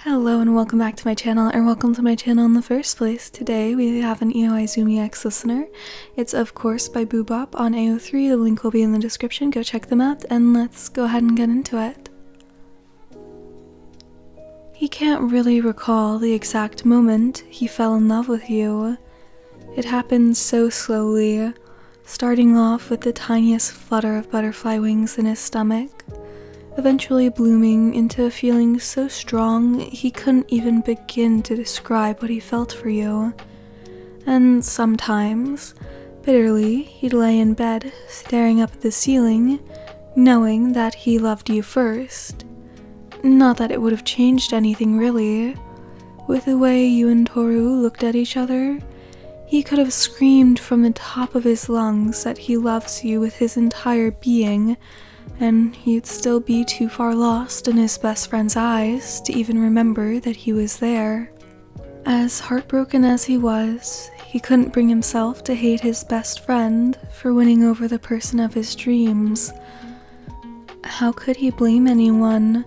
Hello and welcome back to my channel, or welcome to my channel in the first place. Today we have an Iwaizumi X listener. It's of course by Boobop on AO3, the link will be in the description, go check them out, and let's go ahead and get into it. He can't really recall the exact moment he fell in love with you. It happened so slowly, starting off with the tiniest flutter of butterfly wings in his stomach, eventually blooming into a feeling so strong he couldn't even begin to describe what he felt for you. And sometimes, bitterly, he'd lay in bed, staring up at the ceiling, knowing that he loved you first. Not that it would have changed anything really. With the way you and Tooru looked at each other, he could have screamed from the top of his lungs that he loves you with his entire being, and he'd still be too far lost in his best friend's eyes to even remember that he was there. As heartbroken as he was, he couldn't bring himself to hate his best friend for winning over the person of his dreams. How could he blame anyone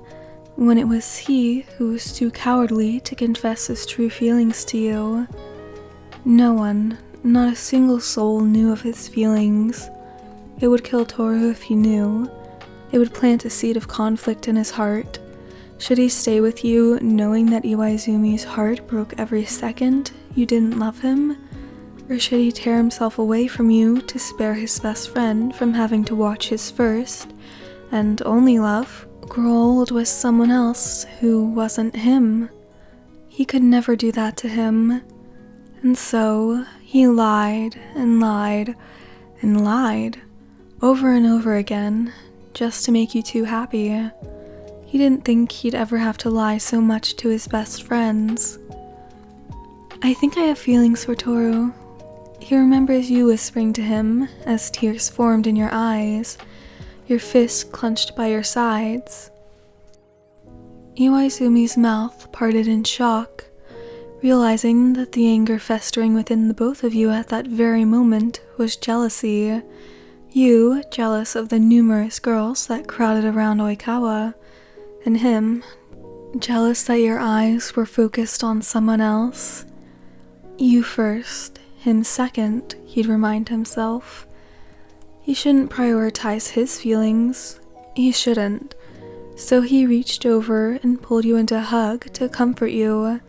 when it was he who was too cowardly to confess his true feelings to you? No one, not a single soul knew of his feelings. It would kill Tooru if he knew. It would plant a seed of conflict in his heart. Should he stay with you knowing that Iwaizumi's heart broke every second you didn't love him? Or should he tear himself away from you to spare his best friend from having to watch his first, and only love, grow old with someone else who wasn't him? He could never do that to him. And so he lied and lied and lied over and over again, just to make you two happy. He didn't think he'd ever have to lie so much to his best friends. I think I have feelings for Tooru. He remembers you whispering to him as tears formed in your eyes, your fists clenched by your sides. Iwaizumi's mouth parted in shock, realizing that the anger festering within the both of you at that very moment was jealousy. You, jealous of the numerous girls that crowded around Oikawa, and him, jealous that your eyes were focused on someone else. You first, him second, he'd remind himself. He shouldn't prioritize his feelings. He shouldn't. So he reached over and pulled you into a hug to comfort you,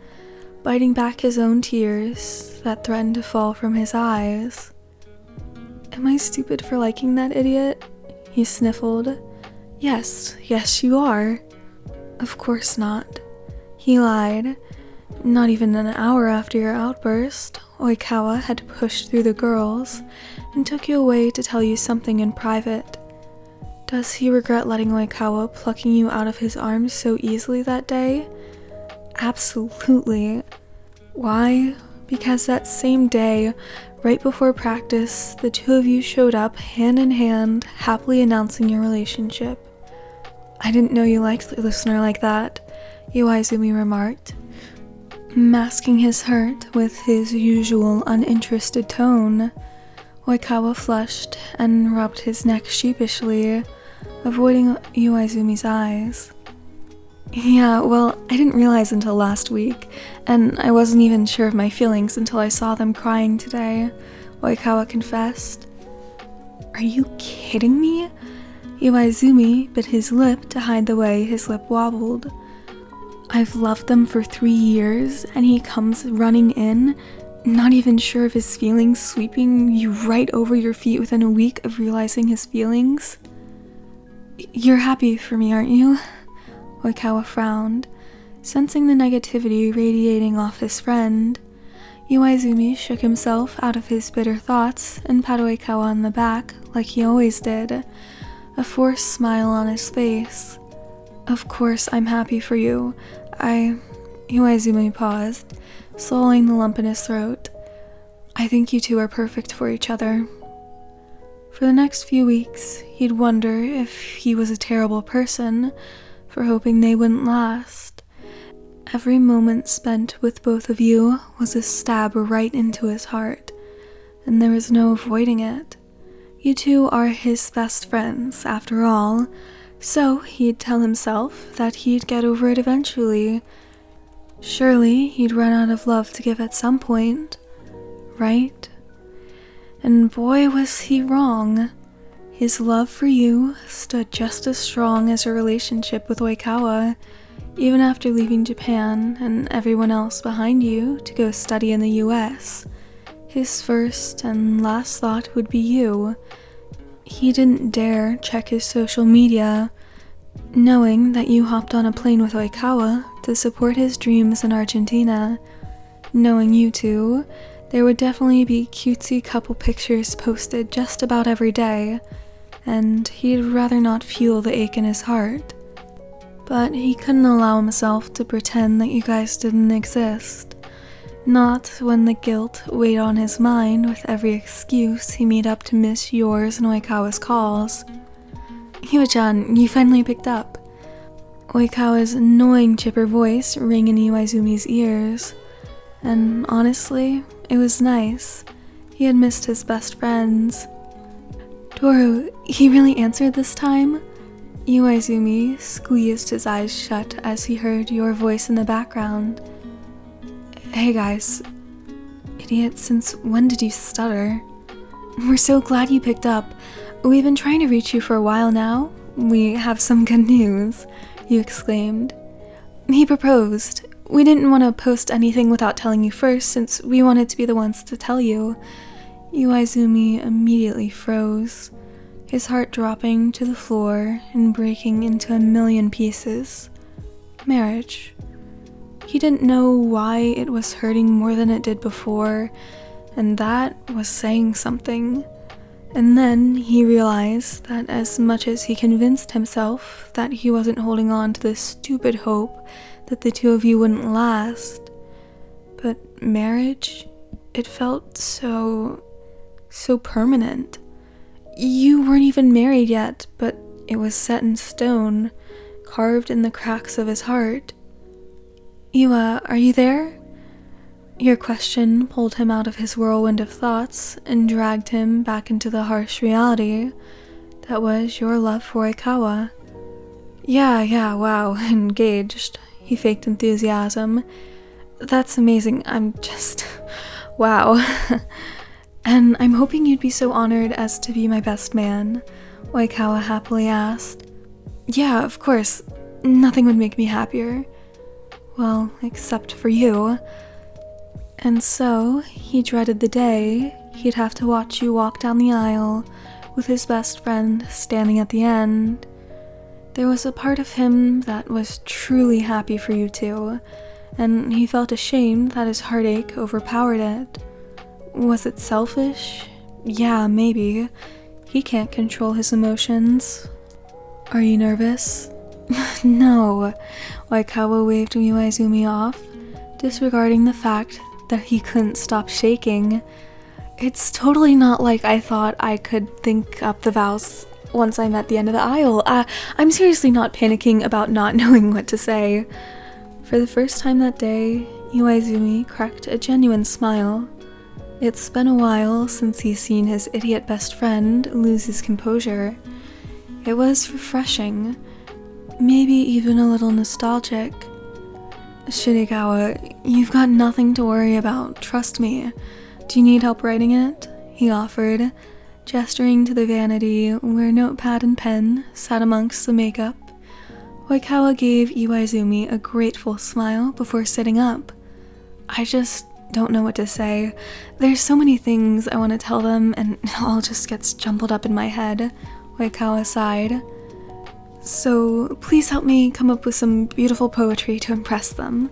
biting back his own tears that threatened to fall from his eyes. Am I stupid for liking that idiot? He sniffled. Yes, you are. Of course not. He lied. Not even an hour after your outburst, Oikawa had pushed through the girls and took you away to tell you something in private. Does he regret letting Oikawa plucking you out of his arms so easily that day? Absolutely. Why? Because that same day, right before practice, the two of you showed up hand in hand, happily announcing your relationship. I didn't know you liked a listener like that, Iwaizumi remarked, masking his hurt with his usual uninterested tone. Oikawa flushed and rubbed his neck sheepishly, avoiding Iwaizumi's eyes. Yeah, well, I didn't realize until last week, and I wasn't even sure of my feelings until I saw them crying today, Oikawa confessed. Are you kidding me? Iwaizumi bit his lip to hide the way his lip wobbled. I've loved them for 3 years, and he comes running in, not even sure of his feelings, sweeping you right over your feet within a week of realizing his feelings? You're happy for me, aren't you? Oikawa frowned, sensing the negativity radiating off his friend. Iwaizumi shook himself out of his bitter thoughts and patted Oikawa on the back like he always did, a forced smile on his face. Of course I'm happy for you. Iwaizumi paused, swallowing the lump in his throat. I think you two are perfect for each other. For the next few weeks, he'd wonder if he was a terrible person for hoping they wouldn't last. Every moment spent with both of you was a stab right into his heart, and there was no avoiding it. You two are his best friends, after all, so he'd tell himself that he'd get over it eventually, Surely he'd run out of love to give at some point, right? And boy was he wrong. His love for you stood just as strong as her relationship with Oikawa, even after leaving Japan and everyone else behind you to go study in the US. His first and last thought would be you. He didn't dare check his social media, knowing that you hopped on a plane with Oikawa to support his dreams in Argentina. Knowing you two, there would definitely be cutesy couple pictures posted just about every day, and he'd rather not fuel the ache in his heart. But he couldn't allow himself to pretend that you guys didn't exist. Not when the guilt weighed on his mind with every excuse he made up to miss yours and Oikawa's calls. Iwa-chan, you finally picked up. Oikawa's annoying chipper voice rang in Iwaizumi's ears. And honestly, it was nice. He had missed his best friends. Tooru, he really answered this time? Iwaizumi squeezed his eyes shut as he heard your voice in the background. Hey guys. Idiot, since when did you stutter? We're so glad you picked up. We've been trying to reach you for a while now. We have some good news, you exclaimed. He proposed. We didn't want to post anything without telling you first, since we wanted to be the ones to tell you. Iwaizumi immediately froze, his heart dropping to the floor and breaking into a million pieces. Marriage. He didn't know why it was hurting more than it did before, and that was saying something. And then he realized that as much as he convinced himself that he wasn't holding on to this stupid hope that the two of you wouldn't last, but marriage, it felt so permanent. You weren't even married yet, but it was set in stone, carved in the cracks of his heart. Iwa, are you there? Your question pulled him out of his whirlwind of thoughts and dragged him back into the harsh reality that was your love for Oikawa. Yeah, wow, engaged. He faked enthusiasm. That's amazing, I'm just... wow. And I'm hoping you'd be so honored as to be my best man, Oikawa happily asked. Yeah, of course. Nothing would make me happier. Well, except for you. And so, he dreaded the day he'd have to watch you walk down the aisle with his best friend standing at the end. There was a part of him that was truly happy for you two, and he felt ashamed that his heartache overpowered it. Was it selfish? Yeah, maybe. He can't control his emotions. Are you nervous? No. Oikawa waved Iwaizumi off, disregarding the fact that he couldn't stop shaking. It's totally not like I thought I could think up the vows once I'm at the end of the aisle. I'm seriously not panicking about not knowing what to say. For the first time that day, Iwaizumi cracked a genuine smile. It's been a while since he's seen his idiot best friend lose his composure. It was refreshing, maybe even a little nostalgic. Shigegawa, you've got nothing to worry about, trust me. Do you need help writing it? He offered, gesturing to the vanity where notepad and pen sat amongst the makeup. Oikawa gave Iwaizumi a grateful smile before sitting up. I just don't know what to say. There's so many things I want to tell them and it all just gets jumbled up in my head, Oikawa sighed. So please help me come up with some beautiful poetry to impress them.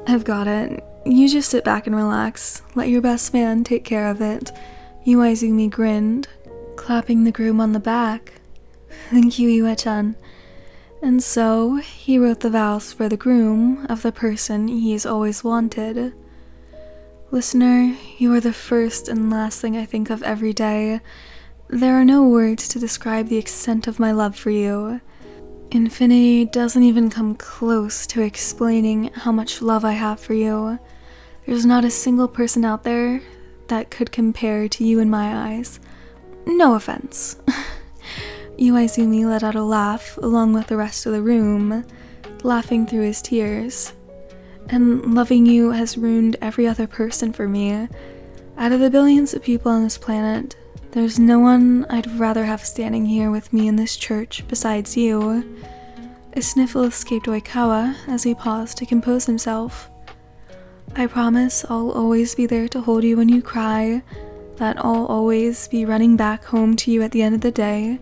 I've got it. You just sit back and relax. Let your best man take care of it. Iwaizumi grinned, clapping the groom on the back. Thank you, Iwa-chan. And so, he wrote the vows for the groom of the person he's always wanted. Listener, you are the first and last thing I think of every day. There are no words to describe the extent of my love for you. Infinity doesn't even come close to explaining how much love I have for you. There's not a single person out there that could compare to you in my eyes. No offense. Iwaizumi let out a laugh along with the rest of the room, laughing through his tears. and loving you has ruined every other person for me. Out of the billions of people on this planet, there's no one I'd rather have standing here with me in this church besides you. A sniffle escaped Oikawa as he paused to compose himself. I promise I'll always be there to hold you when you cry, that I'll always be running back home to you at the end of the day.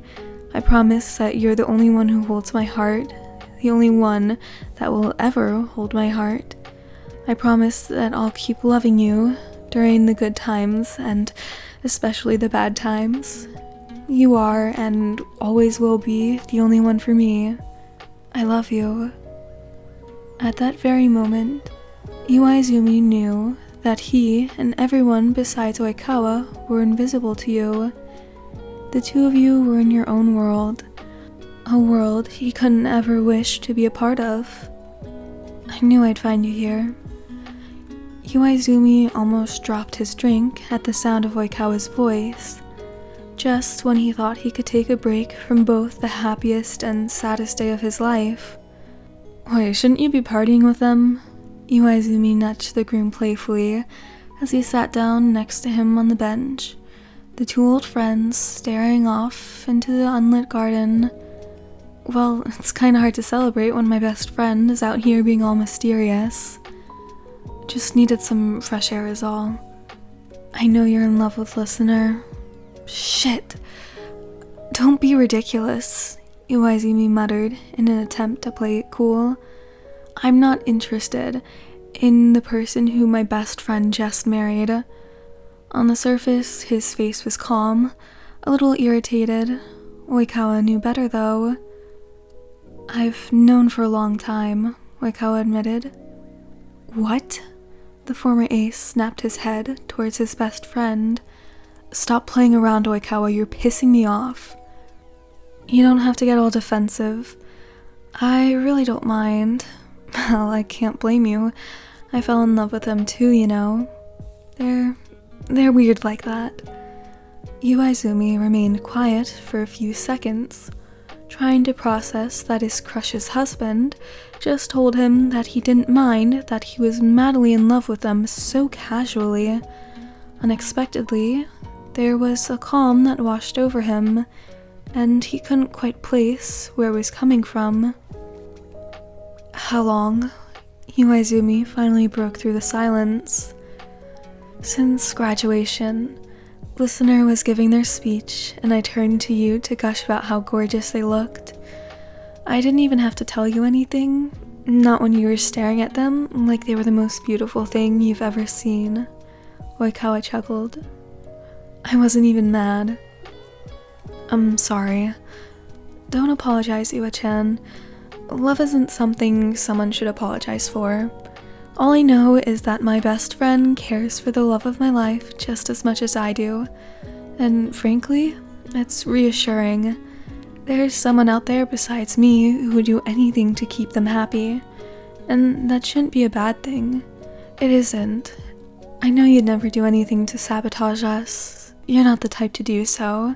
I promise that you're the only one who holds my heart, the only one that will ever hold my heart. I promise that I'll keep loving you during the good times and especially the bad times. You are and always will be the only one for me. I love you. At that very moment, Iwaizumi knew that he and everyone besides Oikawa were invisible to you. The two of you were in your own world, a world he couldn't ever wish to be a part of. I knew I'd find you here. Iwaizumi almost dropped his drink at the sound of Oikawa's voice, just when he thought he could take a break from both the happiest and saddest day of his life. Wait, shouldn't you be partying with them? Iwaizumi nudged the groom playfully as he sat down next to him on the bench, the two old friends staring off into the unlit garden. Well, it's kinda hard to celebrate when my best friend is out here being all mysterious. Just needed some fresh air is all. I know you're in love with Listener. Shit. Don't be ridiculous, Iwaizumi muttered in an attempt to play it cool. I'm not interested in the person who my best friend just married. On the surface, his face was calm, a little irritated. Oikawa knew better, though. I've known for a long time, Oikawa admitted. What? The former ace snapped his head towards his best friend. Stop playing around, Oikawa, you're pissing me off. You don't have to get all defensive. I really don't mind. Well, I can't blame you. I fell in love with them too, you know. They're weird like that. Iwaizumi remained quiet for a few seconds, trying to process that his crush's husband just told him that he didn't mind that he was madly in love with them so casually. Unexpectedly, there was a calm that washed over him, and he couldn't quite place where it was coming from. How long? Iwaizumi finally broke through the silence. Since graduation. Listener was giving their speech, and I turned to you to gush about how gorgeous they looked. I didn't even have to tell you anything, not when you were staring at them like they were the most beautiful thing you've ever seen. Oikawa chuckled. I wasn't even mad. I'm sorry. Don't apologize, Iwa-chan. Love isn't something someone should apologize for. All I know is that my best friend cares for the love of my life just as much as I do. And frankly, it's reassuring. There's someone out there besides me who would do anything to keep them happy. And that shouldn't be a bad thing. It isn't. I know you'd never do anything to sabotage us. You're not the type to do so.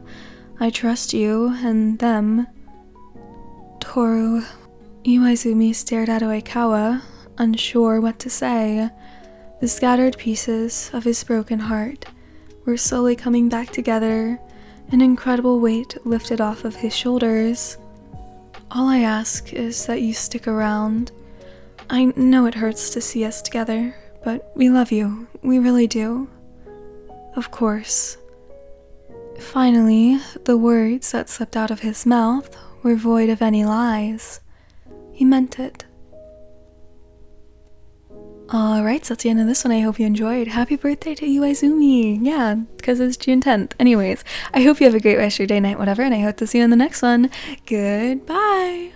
I trust you and them. Tooru. Iwaizumi stared at Oikawa, unsure what to say. The scattered pieces of his broken heart were slowly coming back together, an incredible weight lifted off of his shoulders. All I ask is that you stick around. I know it hurts to see us together, but we love you, we really do. Of course. Finally, the words that slipped out of his mouth were void of any lies. He meant it. Alright, so that's the end of this one. I hope you enjoyed. Happy birthday to Iwaizumi! Yeah, because it's June 10th. Anyways, I hope you have a great rest of your day, night, whatever, and I hope to see you in the next one. Goodbye!